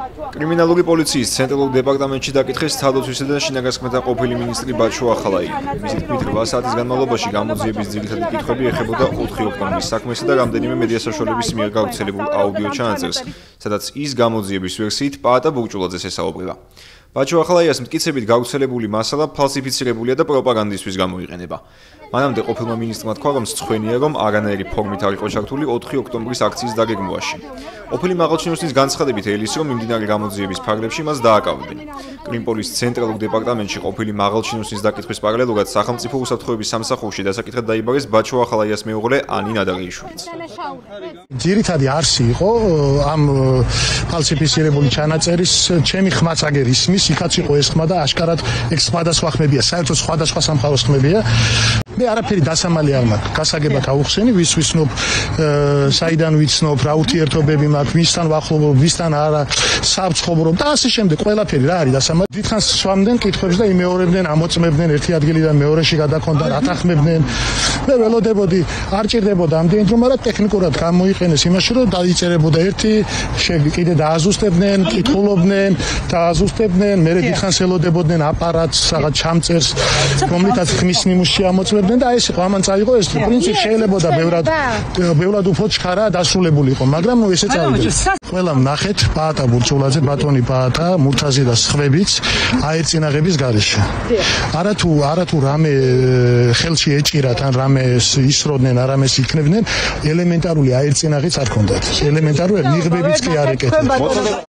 კრიმინალური პოლიციის ცენტრალურ დეპარტამენტში დაკითხეს თავდაცვისა და შინაგანსაკმეთა ყოფილი მინისტრი ბაჩო ახალაი. მისი თქმით 8 საათის განმავლობაში გამოძიების ძირითადი კითხვები ეხებოდა 4 ოქტომბრის საქმესა და რამდენიმე მედია საშუალების მიერ გავრცელებულ აუდიო ჩანაწერს, სადაც ის გამოძიების ვერსიით პაატა ბურჭულაძეს ესაუბრება. ბაჩო ახალაიას მტკიცებით გავრცელებული მასალა ფალსიფიცირებულია და პროპაგანდისთვის გამოიყენება. მანამდე ყოფილმა მინისტრმა თქვა, რომ სწხვენია, რომ არანაირი ფორმით არ იყო ჩართული 4 ოქტომბრის აქციის დაგეგმვაში. ყოფილი მაღალჩინოსნის განცხადებით ელის, რომ მიმდინარე გამოძიების ფარგლებში მას დააკავებენ. კრიმპოლის ცენტრალურ დეპარტამენტში ყოფილი მაღალჩინოსნის დაკითხვის პარალელურად სახელმწიფო უსაფრთხოების სამსახურში დასაკითხად დაიბარეს ბაჩო ახალაიას მეუღლე ანი ნადაღიშვილი. ძირითადი არსი იყო ამ ფალსიფიცირებული ჩანაწერის ჩემი ხმაც აგერ ისმის, იქაც იყო ეს ხმა და აშკარად ეგ სხვადასხვა ხმებია, საერთოდ სხვადასხვა სამყაროს ხმებია. მე არაფერი დასამალი არ მაქვს. გასაგებად ავუხსენი, ვის ვიცნობ, საიდან ვიცნობ, რა ურთიერთობები მაქვს, ვისთან ვახლობობ, ვისთან არა, საცხოვრობ და ასე შემდეგ. ყველაფერი რა არის დასამალი. დიდხანს სვამდნენ კითხვებს და იმეორებდნენ, ამოწმებდნენ ერთი ადგილიდან მეორეში გადაქონდა, ათანხმებდნენ. მე ველოდებოდი, არ ჭირდებოდა ამდენით, რომ არა ტექნიკურად გამოიყენეს იმაში, რომ დაიწერებოდა ერთი, კიდე დააზუსტებდნენ, კითხულობდნენ, დააზუსტებდნენ, მე დიდხანს ელოდებოდნენ აპარატს, რაღაც ჩამწერს, რომლითაც ხმის ნიმუშში ამოწმებდნენ. და ეს იყო ამან წაიღო ეს პრინციპი შეიძლება და ბევრად უფრო ჩქარა დასრულებული იყო, მაგრამ ნუ ესე წავიდა. ყველამ ნახეთ პაატა ბურჭულაძე, ბატონი პაატა, მურთაზი და სხვებიც აერწინაღების გარეშე. არათუ რამე ხელში ეჭირათ ან რამე ისროდნენ, არამეს იქნებდნენ, ელემენტარული აერწინაღიც არ ქონდათ. ელემენტარული ნიღბებიც კი არ ეკეთებათ.